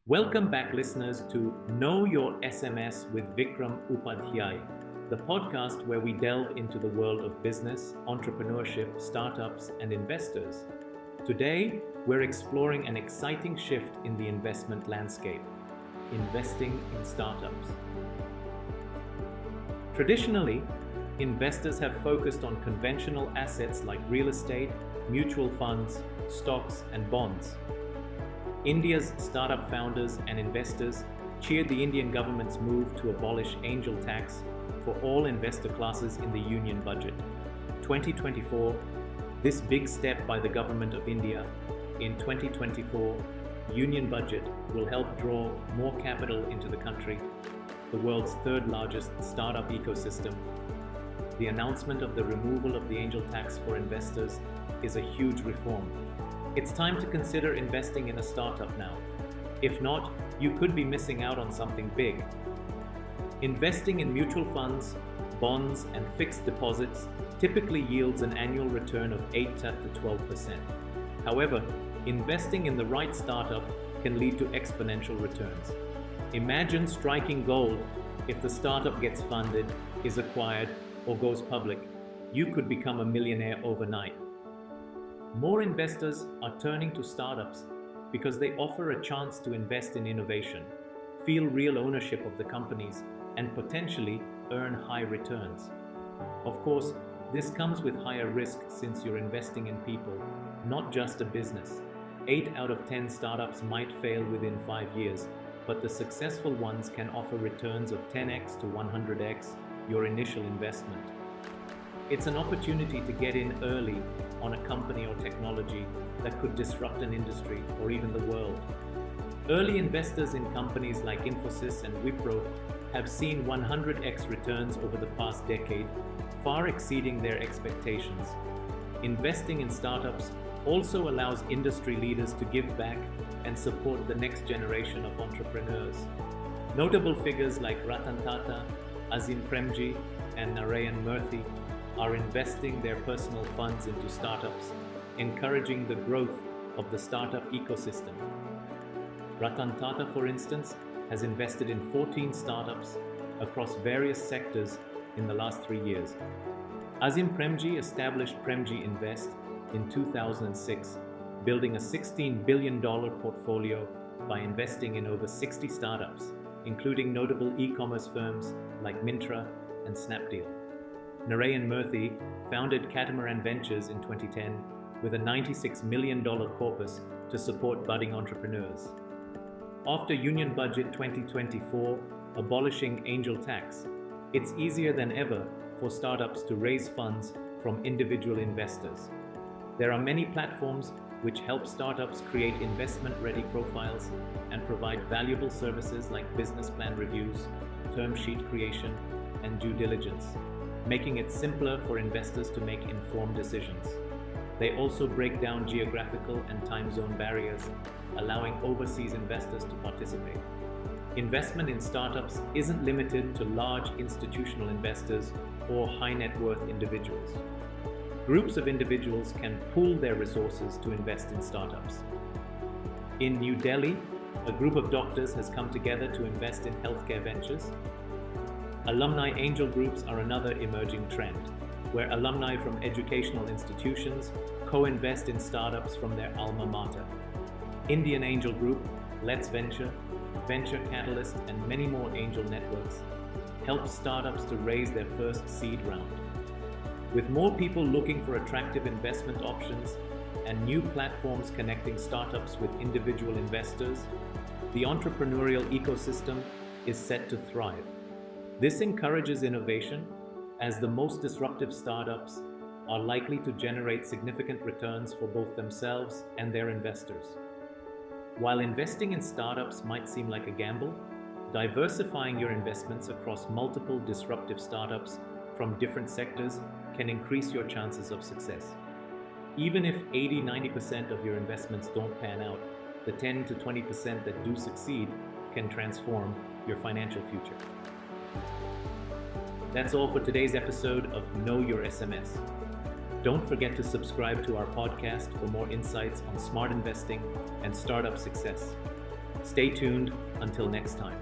Welcome back, listeners, to Know Your SMS with Vikram Upadhyaya, the podcast where we delve into the world of business, entrepreneurship, startups, and investors. Today, we're exploring an exciting shift in the investment landscape: investing in startups. Traditionally, investors have focused on conventional assets like real estate, mutual funds, stocks, and bonds. India's startup founders and investors cheered the Indian government's move to abolish angel tax for all investor classes in the Union Budget 2024. This big step by the Government of India in 2024 Union Budget will help draw more capital into the country, the world's third largest startup ecosystem. The announcement of the removal of the angel tax for investors is a huge reform. It's time to consider investing in a startup now. If not, you could be missing out on something big. Investing in mutual funds, bonds, and fixed deposits typically yields an annual return of 8 to 12%. However, investing in the right startup can lead to exponential returns. Imagine striking gold. If the startup gets funded, is acquired, or goes public, you could become a millionaire overnight. More investors are turning to startups because they offer a chance to invest in innovation, feel real ownership of the companies, and potentially earn high returns. Of course, this comes with higher risk since you're investing in people, not just a business. 8 out of 10 startups might fail within 5 years, but the successful ones can offer returns of 10x to 100x your initial investment. It's an opportunity to get in early on a company or technology that could disrupt an industry or even the world. Early investors in companies like Infosys and Wipro have seen 100x returns over the past decade, far exceeding their expectations. Investing in startups also allows industry leaders to give back and support the next generation of entrepreneurs. Notable figures like Ratan Tata, Azim Premji, and Narayan Murthy are investing their personal funds into startups, encouraging the growth of the startup ecosystem. Ratan Tata, for instance, has invested in 14 startups across various sectors in the last 3 years. Azim Premji established Premji Invest in 2006, building a $16 billion portfolio by investing in over 60 startups, including notable e-commerce firms like Myntra and Snapdeal. Narayan Murthy founded Catamaran Ventures in 2010 with a $96 million corpus to support budding entrepreneurs. After Union Budget 2024 abolishing angel tax, it's easier than ever for startups to raise funds from individual investors. There are many platforms which help startups create investment-ready profiles and provide valuable services like business plan reviews, term sheet creation, and due diligence, making it simpler for investors to make informed decisions. They also break down geographical and time zone barriers, allowing overseas investors to participate. Investment in startups isn't limited to large institutional investors or high net worth individuals. Groups of individuals can pool their resources to invest in startups. In New Delhi, a group of doctors has come together to invest in healthcare ventures. Alumni angel groups are another emerging trend, where alumni from educational institutions co-invest in startups from their alma mater. Indian Angel Group, Let's Venture, Venture Catalyst, and many more angel networks help startups to raise their first seed round. With more people looking for attractive investment options and new platforms connecting startups with individual investors, the entrepreneurial ecosystem is set to thrive. This encourages innovation, as the most disruptive startups are likely to generate significant returns for both themselves and their investors. While investing in startups might seem like a gamble, diversifying your investments across multiple disruptive startups from different sectors can increase your chances of success. Even if 80-90% of your investments don't pan out, the 10 to 20% that do succeed can transform your financial future. That's all for today's episode of Know Your SMS. Don't forget to subscribe to our podcast for more insights on smart investing and startup success. Stay tuned until next time.